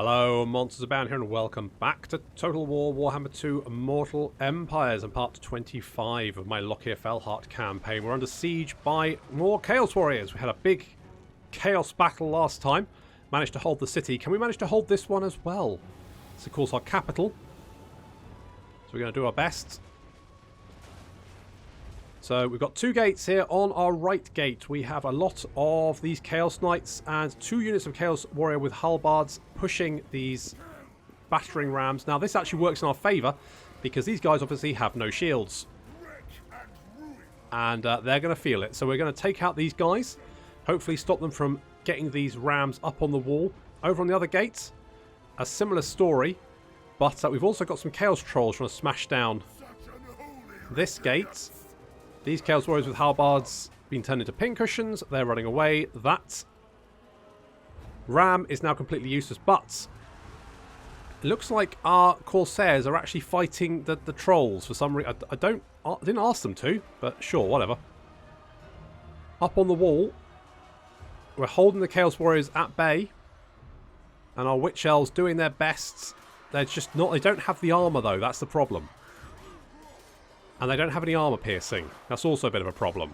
Hello, Monsters Abound here, and welcome back to Total War Warhammer 2 Mortal Empires and part 25 of my Lokhir Fellheart Campaign. We're under siege by more Chaos Warriors. We had a big Chaos battle last time, managed to hold the city. Can we manage to hold this one as well? It's of course our capital, so we're going to do our best. So we've got two gates here. On our right gate we have a lot of these Chaos Knights and 2 units of Chaos Warrior with halbards pushing these battering rams. Now this actually works in our favour because these guys obviously have no shields. And they're going to feel it. So we're going to take out these guys. Hopefully stop them from getting these rams up on the wall. Over on the other gate, a similar story. But we've also got some Chaos Trolls trying to smash down this gate. These Chaos Warriors with halbards being turned into pincushions. They're running away. That ram is now completely useless. But it looks like our Corsairs are actually fighting the trolls for some reason. I didn't ask them to, but sure, whatever. Up on the wall, we're holding the Chaos Warriors at bay, and our Witch Elves doing their best. They're just not. They don't have the armor though. That's the problem. And they don't have any armor piercing. That's also a bit of a problem.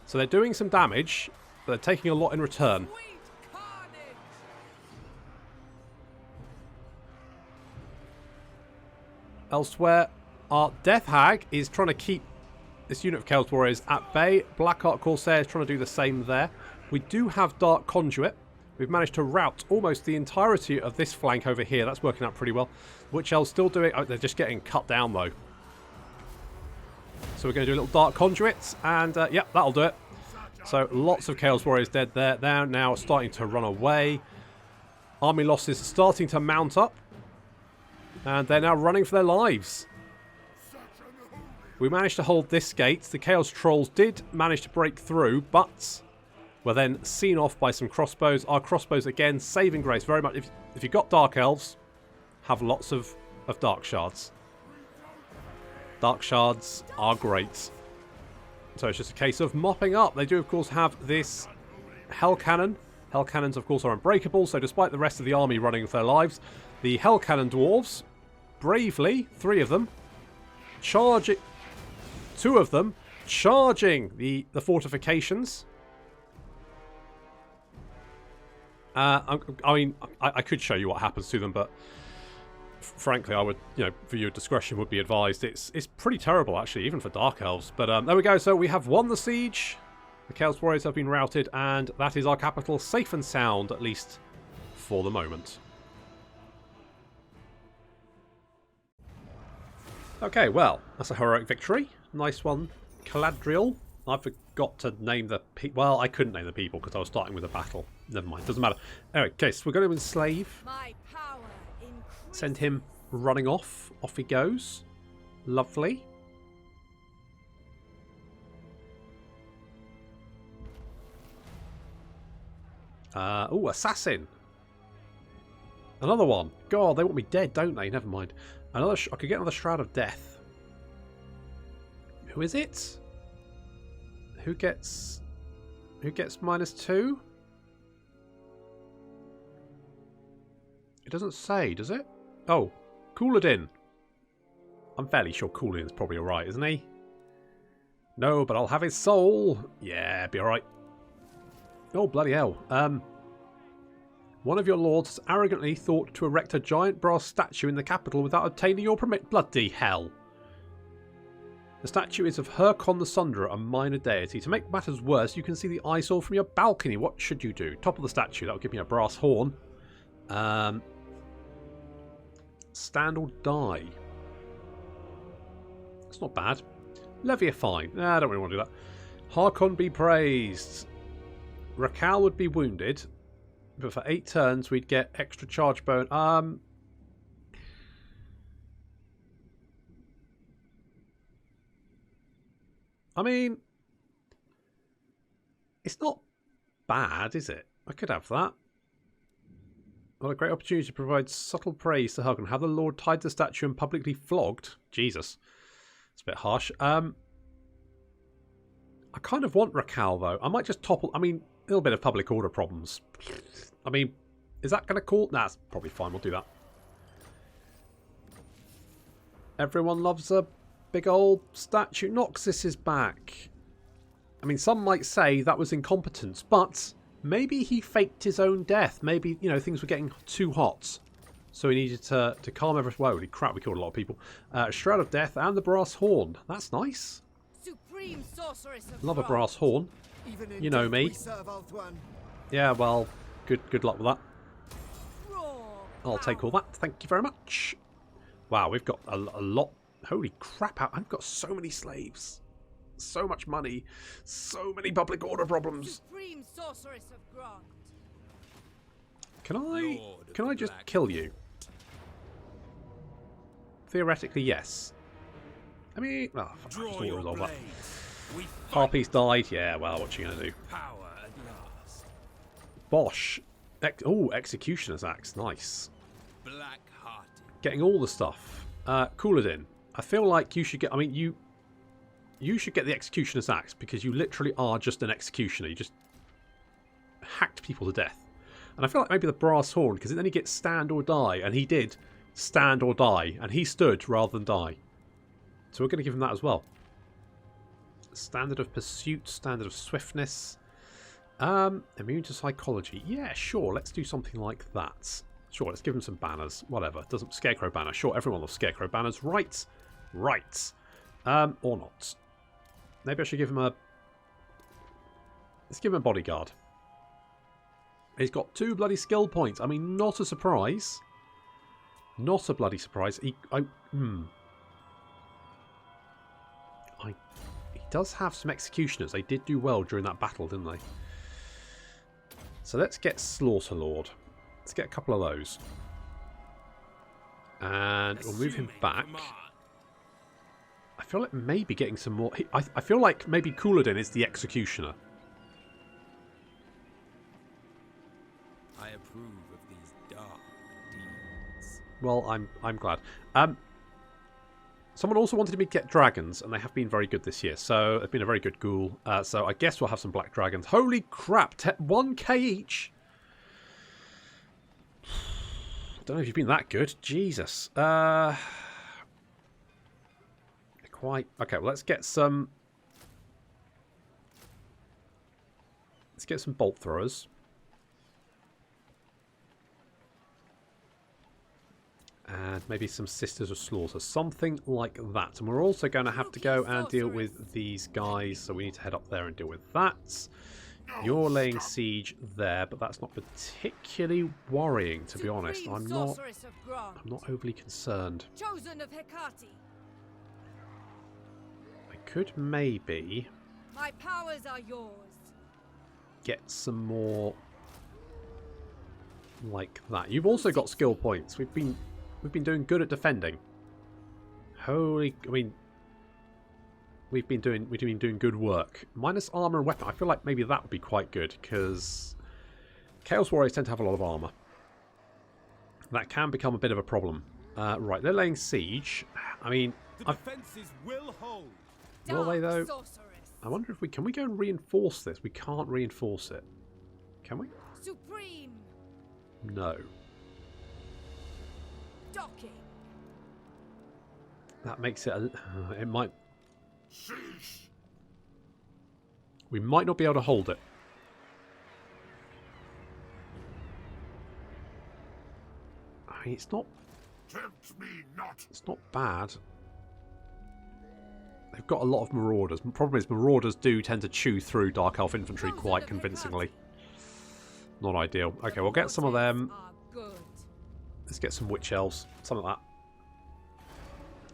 So they're doing some damage, but they're taking a lot in return. Elsewhere, our Death Hag is trying to keep this unit of Chaos Warriors at bay. Blackheart Corsair is trying to do the same there. We do have Dark Conduit. We've managed to rout almost the entirety of this flank over here. That's working out pretty well. Witch Elves still doing... Oh, they're just getting cut down though. So we're going to do a little Dark Conduit, and yep, that'll do it. So lots of Chaos Warriors dead there. They're now starting to run away. Army losses are starting to mount up, and they're now running for their lives. We managed to hold this gate. The Chaos Trolls did manage to break through, but were then seen off by some crossbows. Our crossbows, again, saving grace very much. If you've got Dark Elves, have lots of Dark Shards. Dark Shards are great. So it's just a case of mopping up. They do, of course, have this Hell Cannon. Hell Cannons, of course, are unbreakable. So despite the rest of the army running for their lives, the Hell Cannon Dwarves, bravely, 3 of them, charging... 2 of them, charging the fortifications. I mean, I could show you what happens to them, but... frankly, I would, for your discretion would be advised. It's pretty terrible, actually, even for Dark Elves. But there we go. So we have won the siege. The Chaos Warriors have been routed, and that is our capital safe and sound, at least for the moment. Okay, well, that's a heroic victory. Nice one, Caladriel. I forgot to name the people. Well, I couldn't name the people because I was starting with a battle. Never mind, doesn't matter. Anyway, okay, so we're going to enslave. Send him running off. Off he goes. Lovely. Oh, assassin. Another one. God, they want me dead, don't they? Never mind. Another. I could get another Shroud of Death. Who is it? Who gets -2? It doesn't say, does it? Oh, Couladin. I'm fairly sure Couladin's probably alright, isn't he? No, but I'll have his soul. Yeah, be alright. Oh, bloody hell. One of your lords has arrogantly thought to erect a giant brass statue in the capital without obtaining your permit. Bloody hell. The statue is of Hercon the Sunderer, a minor deity. To make matters worse, you can see the eyesore from your balcony. What should you do? Top of the statue. That will give me a brass horn. Stand or die. It's not bad. Levy a fine. Nah, I don't really want to do that. Harkon be praised. Raquel would be wounded, but for 8 turns we'd get extra charge bone. I mean, it's not bad, is it? I could have that. What a great opportunity to provide subtle praise to Harkon. Have the Lord tied to the statue and publicly flogged? Jesus. It's a bit harsh. I kind of want Raquel, though. I might just topple... I mean, a little bit of public order problems. I mean, Is that going to call? Nah, that's probably fine. We'll do that. Everyone loves a big old statue. Noxus is back. I mean, some might say that was incompetence, but maybe he faked his own death. Maybe, you know, things were getting too hot. So he needed to calm everything. Whoa, holy crap, we killed a lot of people. Shroud of Death and the Brass Horn. That's nice. Supreme sorceress of Love a brass horn. You know me. Yeah, well, good luck with that. I'll take all that. Thank you very much. Wow, we've got a lot. Holy crap, I've got so many slaves. So much money. So many public order problems. Supreme sorceress of Grant. Can I just kill you? Theoretically, yes. I mean, oh, fuck, we'll resolve that. Harpies died. Yeah, well, what you gonna do? Bosh. Executioner's Axe. Nice. Getting all the stuff. Couladin. I feel like you should get. I mean, you should get the Executioner's Axe because you literally are just an executioner. You just hacked people to death. And I feel like maybe the Brass Horn, because then he gets stand or die, and he did stand or die, and he stood rather than die. So we're going to give him that as well. Standard of Pursuit, Standard of Swiftness, Immune to Psychology. Yeah, sure, let's do something like that. Sure, let's give him some banners, whatever. Doesn't Scarecrow banner? Sure, everyone loves Scarecrow banners. Right, right, or not. Maybe I should give him a. Let's give him a bodyguard. He's got 2 bloody skill points. I mean, not a surprise. Not a bloody surprise. He does have some executioners. They did do well during that battle, didn't they? So let's get Slaughterlord. Let's get a couple of those. And we'll move him back. I feel like maybe getting some more. I feel like maybe Couladin is the executioner. I approve of these dark deeds. Well, I'm glad. Someone also wanted me to get dragons, and they have been very good this year. So it's been a very good ghoul. So I guess we'll have some black dragons. Holy crap! 1k each. Don't know if you've been that good. Jesus. Quite okay. Well, let's get some. Let's get some bolt throwers. And maybe some Sisters of Slaughter. Something like that. And we're also going to have to go and deal with these guys. So we need to head up there and deal with that. You're laying siege there, but that's not particularly worrying, to be honest. I'm not overly concerned. Chosen of Hecate. I could maybe My powers are yours. Get some more like that. You've also got skill points. We've been doing good at defending. Holy, I mean, we've been doing good work. Minus armor and weapon. I feel like maybe that would be quite good because Chaos Warriors tend to have a lot of armor. That can become a bit of a problem. Right, they're laying siege. I mean, the defenses will hold. Will they though? I wonder if can we go and reinforce this? We can't reinforce it. Can we? Supreme. No. Docking. That makes it. It might. We might not be able to hold it. I mean, it's not. Tempt me not. It's not bad. They've got a lot of marauders. The problem is marauders do tend to chew through Dark Elf infantry quite convincingly. Not ideal. Okay, we'll get some of them. Let's get some witch elves. Something like that.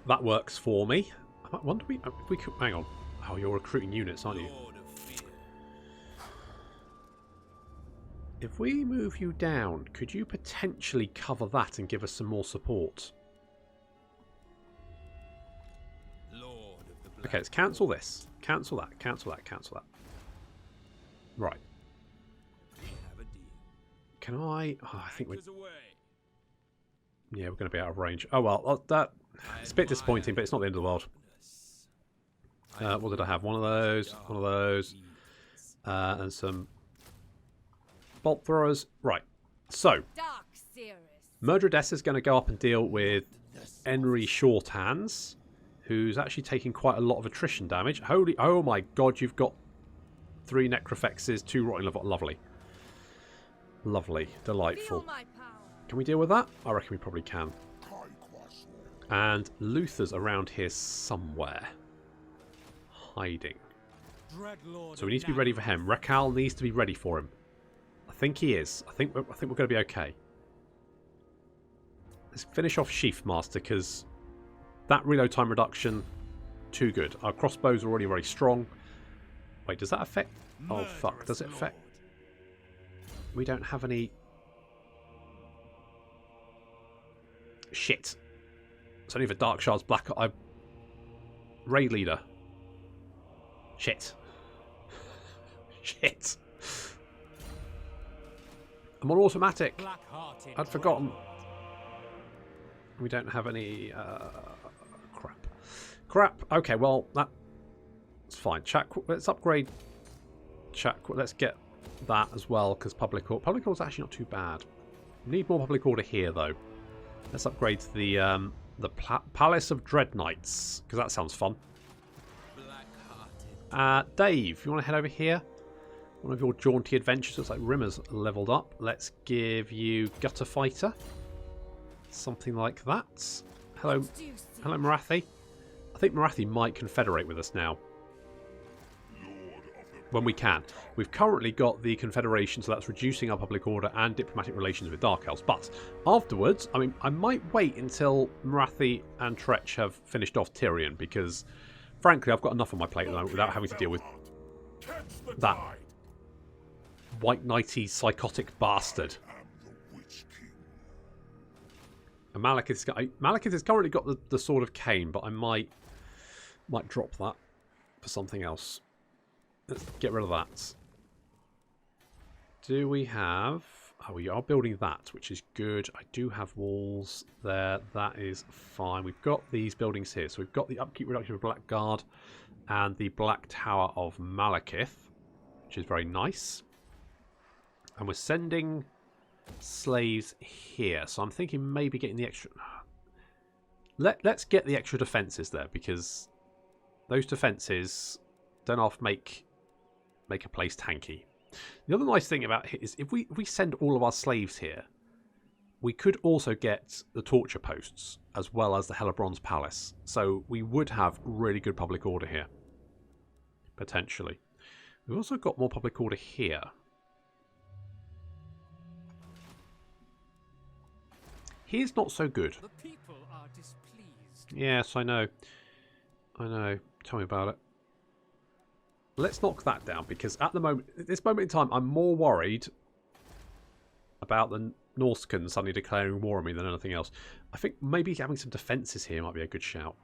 That works for me. I wonder if we could. Hang on. Oh, you're recruiting units, aren't you? If we move you down, could you potentially cover that and give us some more support? Okay, let's cancel this. Cancel that. Cancel that. Cancel that. Right. Can I? Oh, I think we. Yeah, we're going to be out of range. Oh well, it's a bit disappointing, but it's not the end of the world. What did I have? One of those, and some bolt throwers. Right. So, Dark Seeress. Murdred is going to go up and deal with Henry Shorthands, who's actually taking quite a lot of attrition damage. Holy, oh my god, you've got 3 Necrachs, 2 Rotting Liver. Lovely. Lovely. Delightful. Feel my power. Can we deal with that? I reckon we probably can. And Luther's around here somewhere. Hiding. So we need to be ready for him. Rakal needs to be ready for him. I think he is. I think we're going to be okay. Let's finish off Sheath Master, because that reload time reduction, too good. Our crossbows are already very strong. Wait, does that affect... Oh, fuck. Does it affect... We don't have any... Shit. It's only for Dark Shards Black... Raid Leader. Shit. Shit. I'm on automatic. I'd forgotten. We don't have any... crap. Crap. Okay, well, that's fine. Let's upgrade... Let's get that as well, because Public Order... Public Order's actually not too bad. We need more Public Order here, though. Let's upgrade to the Palace of Dread Knights, because that sounds fun. Dave, you want to head over here? One of your jaunty adventures. Looks like Rimmer's leveled up. Let's give you Gutter Fighter. Something like that. Hello, Marathi. I think Marathi might confederate with us now. When we can. We've currently got the Confederation, so that's reducing our public order and diplomatic relations with Dark Elves. But afterwards, I mean, I might wait until Marathi and Tretch have finished off Tyrion, because, frankly, I've got enough on my plate at the moment without having to deal with that white knighty psychotic bastard. And Malekith has currently got the Sword of Cain, but I might drop that for something else. Let's get rid of that. Do we have... Oh, we are building that, which is good. I do have walls there. That is fine. We've got these buildings here. So we've got the upkeep reduction of Blackguard and the Black Tower of Malekith, which is very nice. And we're sending slaves here. So I'm thinking maybe getting the extra... Let's get the extra defences there, because those defences don't often make a place tanky. The other nice thing about it is if we send all of our slaves here, we could also get the torture posts as well as the Hellebronze Palace. So we would have really good public order here. Potentially. We've also got more public order here. Here's not so good. The people are displeased. Yes, I know. I know. Tell me about it. Let's knock that down, because at this moment in time, I'm more worried about the Norscan suddenly declaring war on me than anything else. I think maybe having some defences here might be a good shout.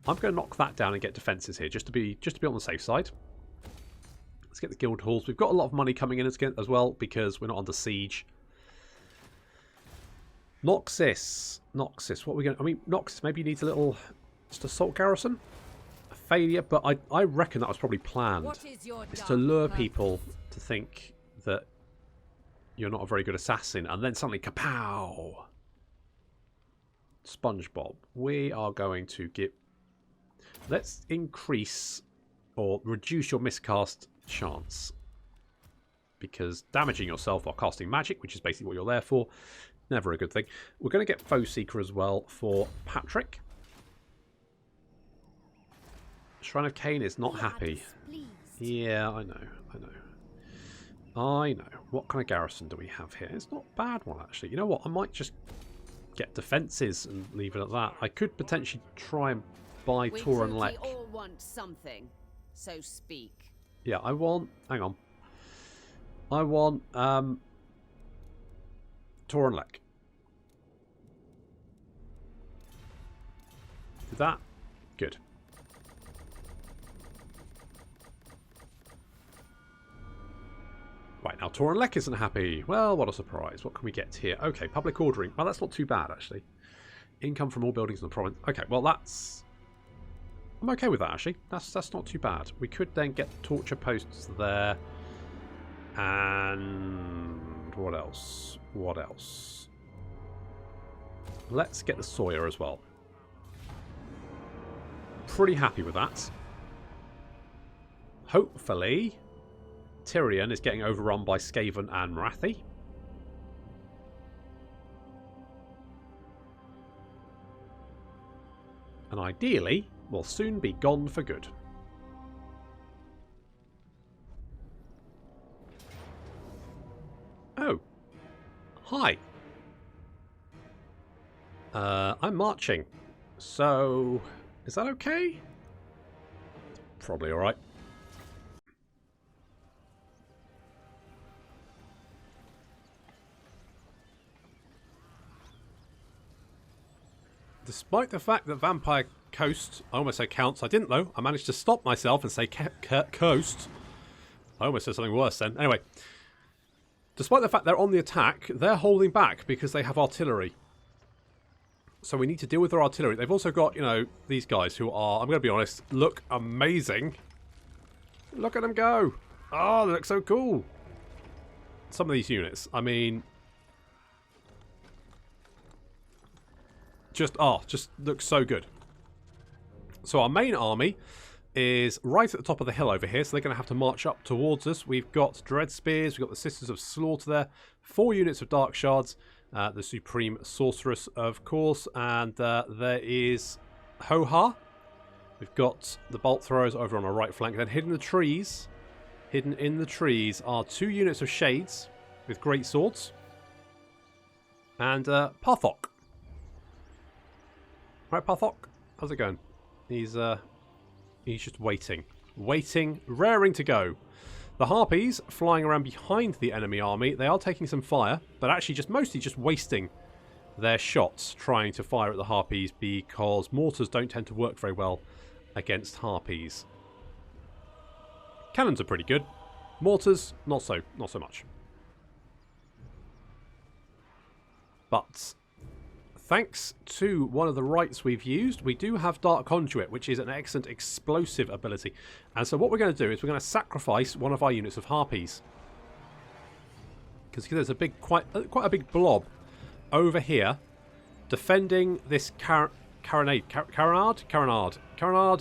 I'm going to knock that down and get defences here, just to be on the safe side. Let's get the guild halls. We've got a lot of money coming in as well, because we're not under siege. Noxus, what are we going to... I mean, Noxus maybe needs a little... Just assault garrison? A failure, but I reckon that was probably planned. It's to lure people to think that you're not a very good assassin, and then suddenly, kapow! SpongeBob. We are going to get... Let's increase or reduce your miscast chance. Because damaging yourself while casting magic, which is basically what you're there for, never a good thing. We're going to get Foe Seeker as well for Patrick. Shrine of Cain is not happy. Yeah, I know. What kind of garrison do we have here? It's not a bad one, actually. You know what? I might just get defences and leave it at that. I could potentially try and buy Tor and Lek. We all want something, so speak. Yeah, I want... Hang on. I want Tor and Lek. Did that? Good. Right, now Tor and Lek isn't happy. Well, what a surprise. What can we get here? Okay, public ordering. Well, that's not too bad, actually. Income from all buildings in the province. Okay, well, that's... I'm okay with that, actually. That's not too bad. We could then get torture posts there. And what else? What else? Let's get the Sawyer as well. Pretty happy with that. Hopefully, Tyrion is getting overrun by Skaven and Marathi. And ideally, will soon be gone for good. Oh. Hi. I'm marching. So, is that okay? Probably alright. Despite the fact that Vampire Coast, I almost said counts, I didn't though. I managed to stop myself and say coast. I almost said something worse then. Anyway, despite the fact they're on the attack, they're holding back because they have artillery. So we need to deal with their artillery. They've also got, you know, these guys who are, I'm going to be honest, look amazing. Look at them go. Oh, they look so cool. Some of these units, I mean, just looks so good. So our main army is right at the top of the hill over here, so they're going to have to march up towards us. We've got Dread Spears, we've got the Sisters of Slaughter there, 4 units of Dark Shards, the Supreme Sorceress, of course, and there is Hoha. We've got the Bolt Throwers over on our right flank. Then hidden in the trees are 2 units of Shades with great swords, and Parthok. Right, Parthok, how's it going? He's just waiting, raring to go. The Harpies flying around behind the enemy army. They are taking some fire, but actually mostly just wasting their shots trying to fire at the Harpies because mortars don't tend to work very well against Harpies. Cannons are pretty good. Mortars, not so much. But thanks to one of the rights we've used, we do have Dark Conduit, which is an excellent explosive ability. And so what we're going to do is we're going to sacrifice one of our units of Harpies. Because there's a big, quite a big blob over here defending this Caronade,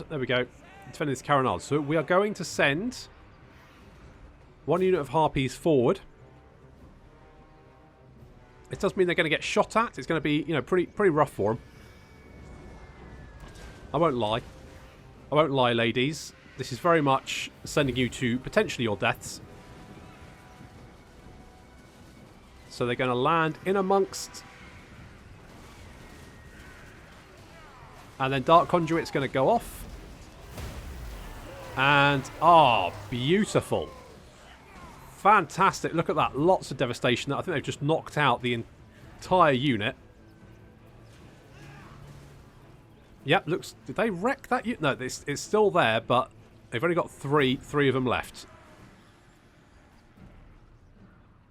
there we go. Defending this Caronade. So we are going to send 1 unit of Harpies forward. It does mean they're going to get shot at. It's going to be, you know, pretty rough for them. I won't lie. I won't lie, ladies. This is very much sending you to potentially your deaths. So they're going to land in amongst. And then Dark Conduit's going to go off. And, beautiful. Fantastic. Look at that. Lots of devastation. I think they've just knocked out the entire unit. Yep, looks... Did they wreck that unit? No, it's still there, but they've only got three of them left.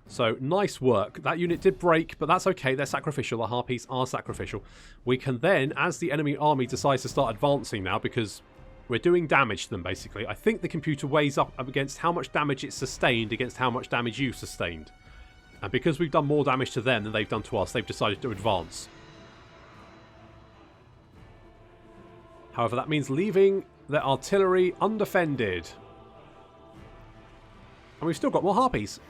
So, nice work. That unit did break, but that's okay. They're sacrificial. The Harpies are sacrificial. We can then, as the enemy army decides to start advancing now, because we're doing damage to them, basically. I think the computer weighs up against how much damage it's sustained against how much damage you've sustained. And because we've done more damage to them than they've done to us, they've decided to advance. However, that means leaving their artillery undefended. And we've still got more Harpies.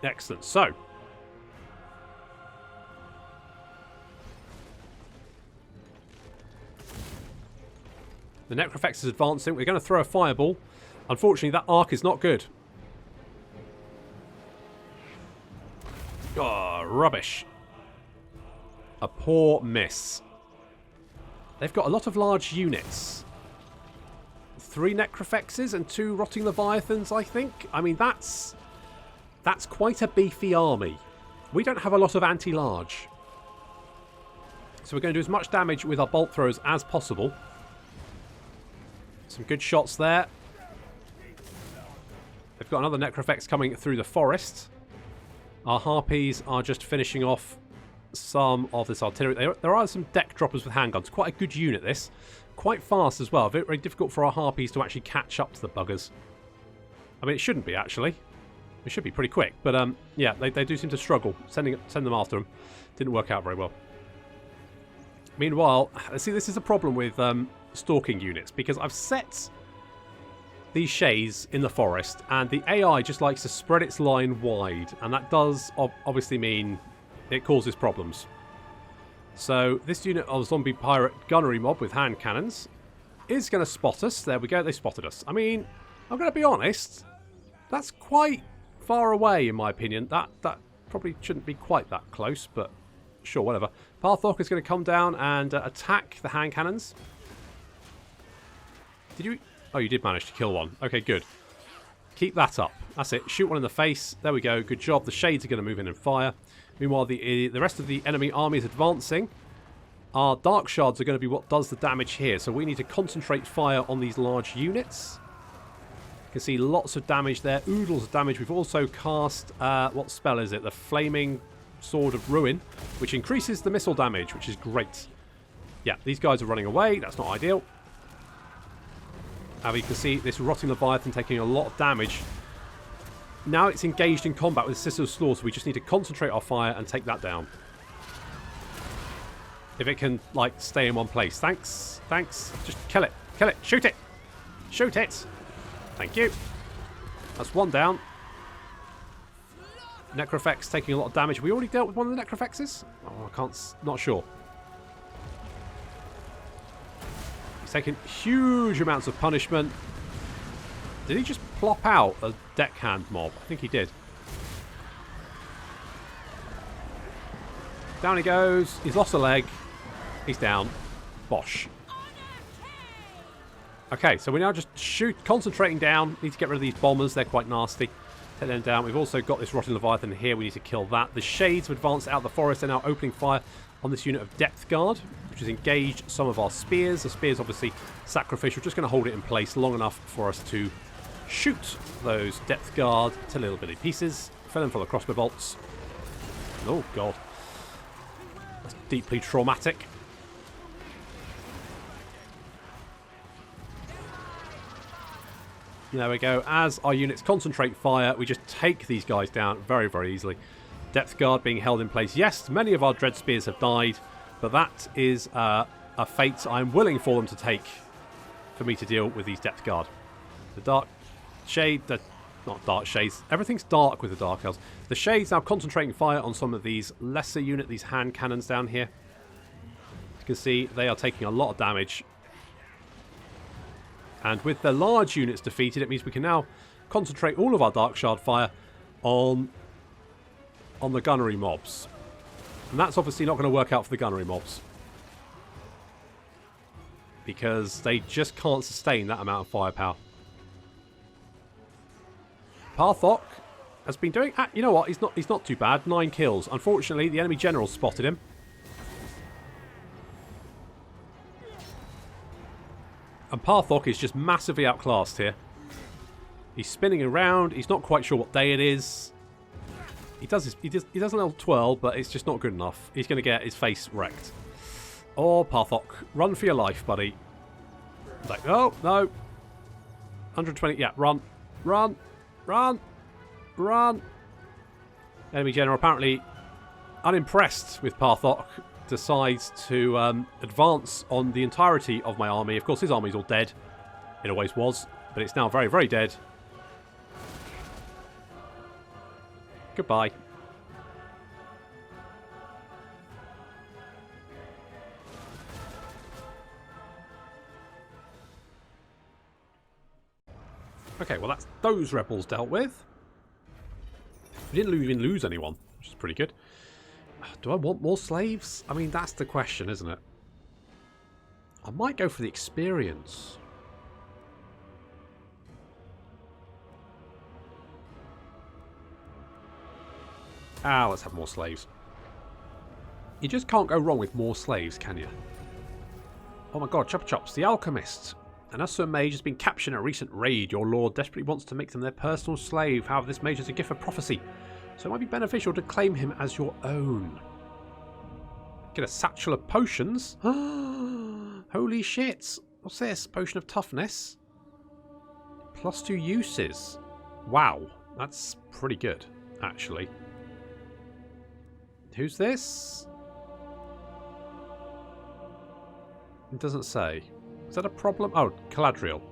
Excellent. So, the Necrachs is advancing. We're going to throw a fireball. Unfortunately, that arc is not good. Oh, rubbish. A poor miss. They've got a lot of large units. 3 Necrachs and 2 Rotting Leviathans, I think. I mean, that's quite a beefy army. We don't have a lot of anti-large. So we're going to do as much damage with our bolt throwers as possible. Some good shots there. They've got another Necrachs coming through the forest. Our Harpies are just finishing off some of this artillery. There are some deck droppers with handguns. Quite a good unit, this. quite fast as well. Very, very difficult for our harpies to actually catch up to the buggers. I mean, it shouldn't be, actually. It should be pretty quick. But, yeah, they do seem to struggle. Send them after them. Didn't work out very well. Meanwhile, see, this is a problem with stalking units, because I've set these shades in the forest, and the AI just likes to spread its line wide, and that does obviously mean it causes problems. So this unit of zombie pirate gunnery mob with hand cannons is going to spot us. There we go, they spotted us. I mean, I'm going to be honest, that's quite far away in my opinion. That probably shouldn't be quite that close, but sure, whatever. Parthok is going to come down and attack the hand cannons. Did you... Oh, you did manage to kill one. Okay, good. Keep that up. That's it. Shoot one in the face. There we go. Good job. The shades are going to move in and fire. Meanwhile, the rest of the enemy army is advancing. Our dark shards are going to be what does the damage here. So we need to concentrate fire on these large units. You can see lots of damage there. Oodles of damage. We've also cast... what spell is it? The Flaming Sword of Ruin, which increases the missile damage, which is great. Yeah, these guys are running away. That's not ideal. As you can see, this Rotting Leviathan taking a lot of damage. Now it's engaged in combat with Sister of Slaughter, so we just need to concentrate our fire and take that down. If it can, like, stay in one place. Thanks. Thanks. Just kill it. Kill it. Shoot it. Shoot it. Thank you. That's one down. Necrachs taking a lot of damage. Have we already dealt with one of the Necrachs? Oh, I can't... Not sure. Taking huge amounts of punishment. Did he just plop out a deckhand mob? I think he did. Down he goes. He's lost a leg. He's down. Bosh. Okay, so we're now just concentrating down. Need to get rid of these bombers. They're quite nasty. Take them down. We've also got this Rotting Leviathan here. We need to kill that. The shades have advanced out of the forest. They're now opening fire on this unit of Depth Guard, which has engaged some of our spears. The spears obviously sacrificial, just going to hold it in place long enough for us to shoot those Depth Guard to little bitty pieces. Fill them full of crossbow bolts. Oh god. That's deeply traumatic. There we go. As our units concentrate fire, we just take these guys down very, very easily. Depth Guard being held in place. Yes, many of our Dread Spears have died, but that is a fate I'm willing for them to take for me to deal with these Depth Guard. The Dark Shade, not Dark Shades, everything's dark with the Dark Elves. The Shades now concentrating fire on some of these lesser units, these hand cannons down here. You can see they are taking a lot of damage. And with the large units defeated, it means we can now concentrate all of our Dark Shard fire on the gunnery mobs. And that's obviously not going to work out for the gunnery mobs, because they just can't sustain that amount of firepower. Parthok has been doing... you know what? He's not too bad. 9 kills. Unfortunately, the enemy general spotted him. And Parthok is just massively outclassed here. He's spinning around. He's not quite sure what day it is. He does a little twirl, but it's just not good enough. He's going to get his face wrecked. Oh, Parthok, run for your life, buddy. It's like, oh, no. 120, yeah, run. Run. Run. Run. Enemy general apparently unimpressed with Parthok, decides to advance on the entirety of my army. Of course, his army's all dead. It always was, but it's now very, very dead. Goodbye. Okay, well that's those rebels dealt with. We didn't even lose anyone, which is pretty good. Do I want more slaves? I mean, that's the question, isn't it? I might go for the experience. Let's have more slaves. You just can't go wrong with more slaves, can you? Oh my god, Chopper Chops, the Alchemist. An Usur mage has been captured in a recent raid. Your lord desperately wants to make them their personal slave. However, this mage is a gift of prophecy, so it might be beneficial to claim him as your own. Get a satchel of potions. Holy shit. What's this? Potion of Toughness. +2 uses. Wow. That's pretty good, actually. Who's this? It doesn't say. Is that a problem? Oh, Caladriel.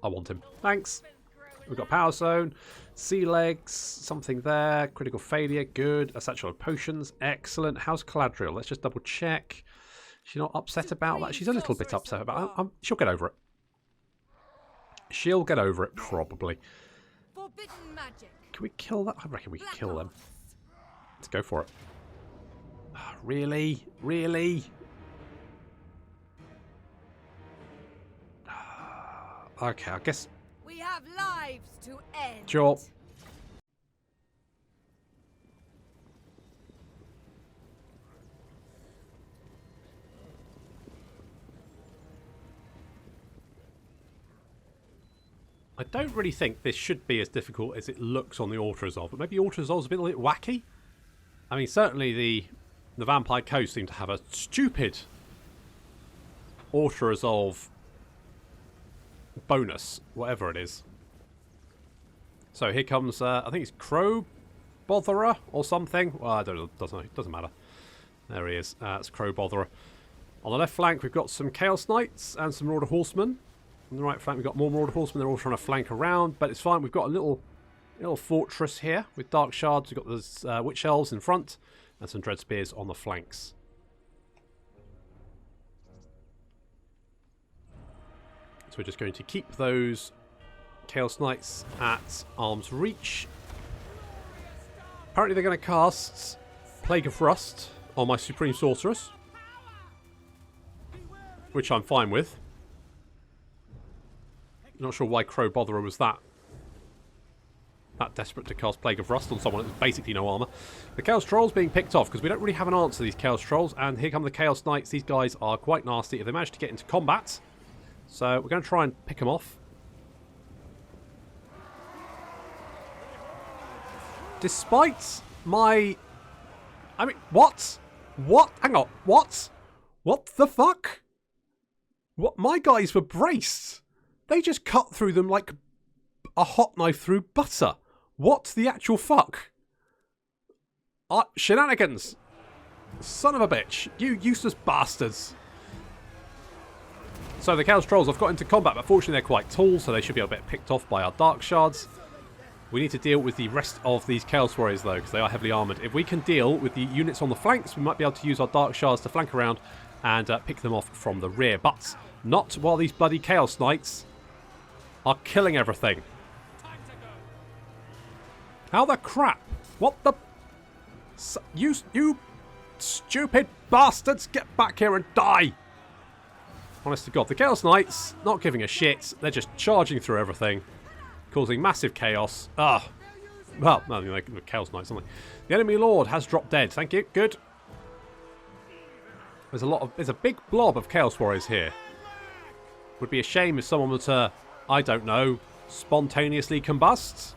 I want him. Thanks. We've got Power Zone, Sea Legs, something there, Critical Failure, good. A Satchel of Potions, excellent. How's Caladriel? Let's just double check. She's not upset about that. She's a little bit upset about it. She'll get over it. She'll get over it, probably. Forbidden magic. Can we kill that? I reckon we can kill them. Let's go for it. Really? Really? Okay, I guess... We have lives to end. Sure. I don't really think this should be as difficult as it looks on the auto-resolve, but maybe auto-resolve's a bit wacky. I mean, certainly the Vampire Coast seem to have a stupid auto-resolve bonus, whatever it is. So here comes, I think it's Crow Botherer or something. Well, I don't know, doesn't matter. There he is. It's Crow Botherer. On the left flank, we've got some Chaos Knights and some Marauder Horsemen. On the right flank, we've got more Marauder Horsemen. They're all trying to flank around, but it's fine. We've got a little fortress here with Dark Shards. We've got those Witch Elves in front and some Dread Spears on the flanks. So we're just going to keep those Chaos Knights at arm's reach. Apparently they're going to cast Plague of Rust on my Supreme Sorceress, which I'm fine with. Not sure why Crow Botherer was that desperate to cast Plague of Rust on someone with basically no armour. The Chaos Trolls being picked off because we don't really have an answer to these Chaos Trolls, and here come the Chaos Knights. These guys are quite nasty if they manage to get into combat. So we're going to try and pick them off. Despite my... I mean, what? What? Hang on. What? What the fuck? What? My guys were braced. They just cut through them like a hot knife through butter. What the actual fuck? Shenanigans. Son of a bitch. You useless bastards. So the Chaos Trolls have got into combat, but fortunately they're quite tall, so they should be able to get picked off by our Dark Shards. We need to deal with the rest of these Chaos Warriors, though, because they are heavily armoured. If we can deal with the units on the flanks, we might be able to use our Dark Shards to flank around and pick them off from the rear. But not while these bloody Chaos Knights are killing everything. How the crap? What the... You stupid bastards, get back here and die! Honest to God, the Chaos Knights, not giving a shit. They're just charging through everything, causing massive chaos. Well, no, they're Chaos Knights, aren't they? The enemy Lord has dropped dead. Thank you. Good. There's a big blob of Chaos Warriors here. Would be a shame if someone were to, I don't know, spontaneously combust.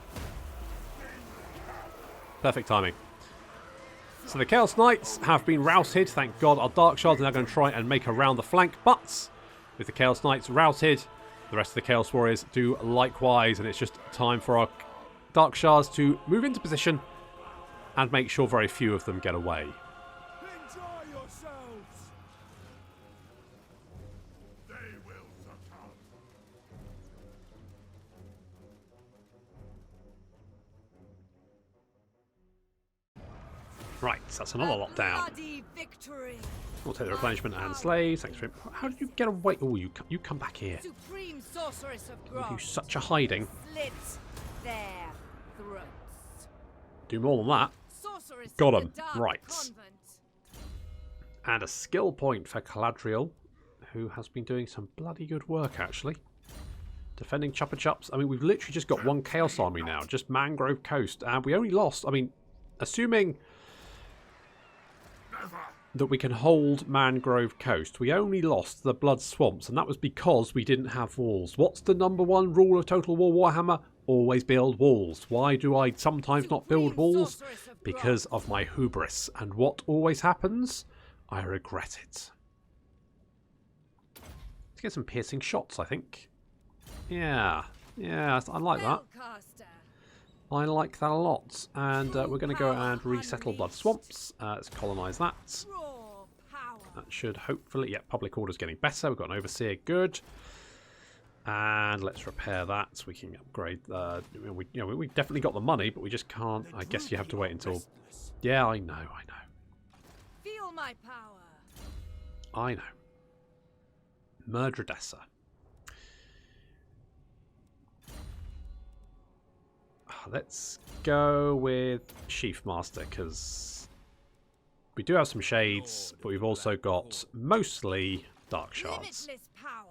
Perfect timing. So the Chaos Knights have been routed. Thank God our Dark Shards are now going to try and make around the flank. But with the Chaos Knights routed, the rest of the Chaos Warriors do likewise. And it's just time for our Dark Shards to move into position and make sure very few of them get away. Enjoy yourselves. They will succumb. Right, so that's another lockdown. Bloody victory. We'll take the replenishment and slaves. Thanks for it. How did you get away? Oh, you come back here. Supreme Sorceress of Oh, you Grog. such a hiding. Slit their throats. Do more than that. Sorceress Got of 'em. the Dark Right. Convent. And a skill point for Caladriel, who has been doing some bloody good work, actually. Defending Chuppa Chups. I mean, we've literally just got one Chaos Army now, just Mangrove Coast. And we only lost, I mean, assuming that we can hold Mangrove Coast, we only lost the Blood Swamps, and that was because we didn't have walls. What's the #1 rule of Total War Warhammer? Always build walls. Why do I sometimes not build walls? Because of my hubris. And what always happens? I regret it. get some piercing shots, I think. Yeah. Yeah, I like that. Spellcaster. I like that a lot. And we're going to go and resettle Blood Swamps. Let's colonise that. Raw power. That should hopefully... Yeah, public order's getting better. We've got an overseer. Good. And let's repair that so we can upgrade. We definitely got the money, but we just can't. I guess you have to wait until. Yeah, I know. Feel my power. I know. Murdredessa. Let's go with Sheaf Master because we do have some shades, but we've also got mostly dark shards. Limitless power.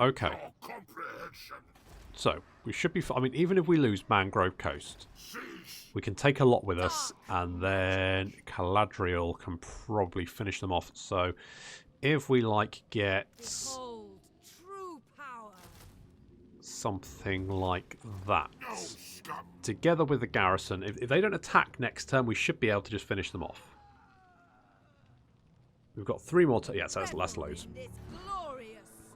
Okay. So, we should be... I mean, even if we lose Mangrove Coast, we can take a lot with us, and then Caladriel can probably finish them off. So, if we, like, get Behold true power. something like that, together with the garrison, if they don't attack next turn, we should be able to just finish them off. We've got 3 more... yeah, so that's loads.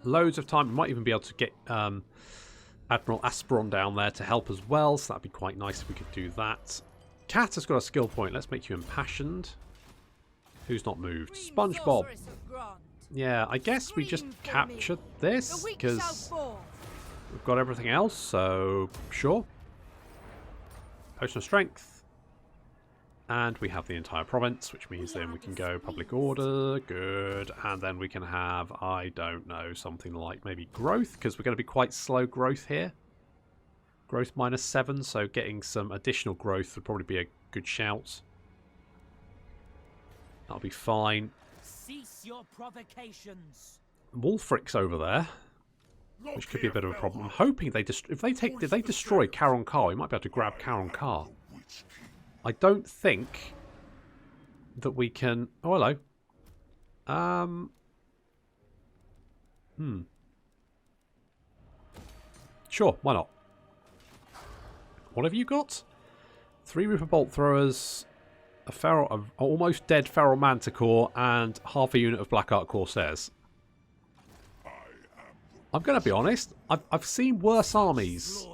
Loads of time. We might even be able to get Admiral Asperon down there to help as well, so that'd be quite nice if we could do that. Cat has got a skill point. Let's make you impassioned. Who's not moved? SpongeBob. Yeah, I guess we just capture this because we've got everything else, so sure. Potion of Strength. And we have the entire province, which means then we can go public order, good, and then we can have, I don't know, something like maybe growth, because we're going to be quite slow growth here. Growth -7, so getting some additional growth would probably be a good shout. That'll be fine. Cease your provocations. Wulfric's over there, which could be a bit of a problem. I'm hoping they if they destroy Caron Carr, we might be able to grab Caron Carr. I don't think that we can... Oh, hello. Sure, why not? What have you got? 3 Reaper Bolt Throwers, a almost dead Feral Manticore, and half a unit of Black Art Corsairs. I'm going to be honest. I've seen worse armies.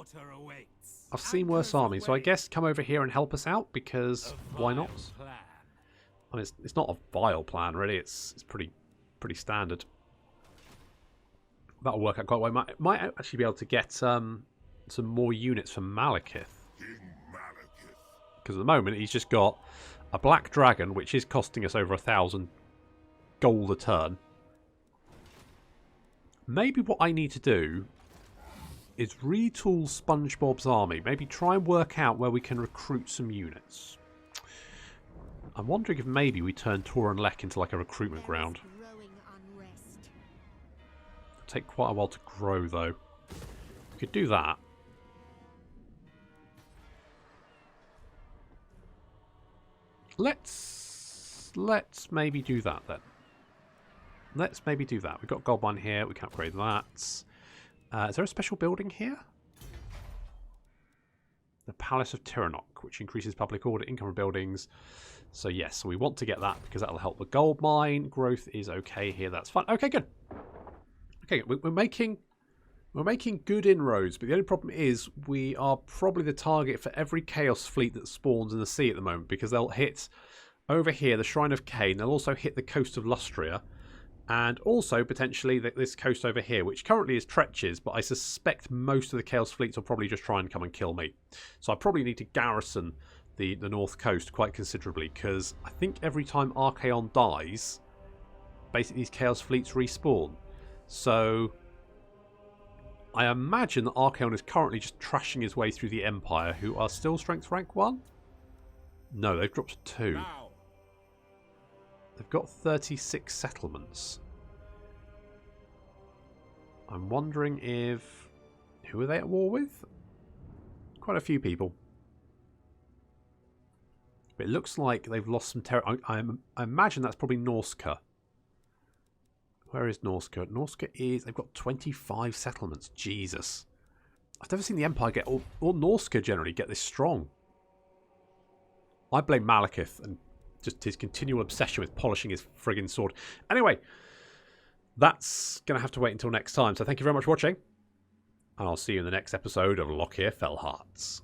I've seen worse armies, so I guess come over here and help us out, because why not? I mean, it's not a vile plan, really. It's pretty standard. That'll work out quite well. Might actually be able to get some more units from Malekith. Because at the moment, he's just got a Black Dragon, which is costing us over 1,000 gold a turn. Maybe what I need to do is retool SpongeBob's army. Maybe try and work out where we can recruit some units. I'm wondering if maybe we turn Tor and Lek into like a recruitment ground. It'll take quite a while to grow though. We could do that. Let's maybe do that then. Let's maybe do that. We've got Goldmine here. We can upgrade that. Is there a special building here? The Palace of Tyrannok, which increases public order, income from buildings. So yes, so we want to get that because that'll help the gold mine. Growth is okay here. That's fine. Okay, good. Okay, we're making good inroads, but the only problem is we are probably the target for every Chaos fleet that spawns in the sea at the moment, because they'll hit over here the Shrine of Cain. They'll also hit the coast of Lustria. And also, potentially, this coast over here, which currently is Tretches, but I suspect most of the Chaos fleets will probably just try and come and kill me. So I probably need to garrison the north coast quite considerably, because I think every time Archaon dies, basically these Chaos fleets respawn. So I imagine that Archaon is currently just trashing his way through the Empire, who are still Strength Rank 1? No, they've dropped to 2. They've got 36 settlements. I'm wondering if... Who are they at war with? Quite a few people. But it looks like they've lost some territory. I imagine that's probably Norsca. Where is Norsca? Norsca is... They've got 25 settlements. Jesus. I've never seen the Empire get... Or Norsca generally get this strong. I blame Malekith and just his continual obsession with polishing his friggin' sword. Anyway, that's going to have to wait until next time. So thank you very much for watching, and I'll see you in the next episode of Lokhir Fellheart.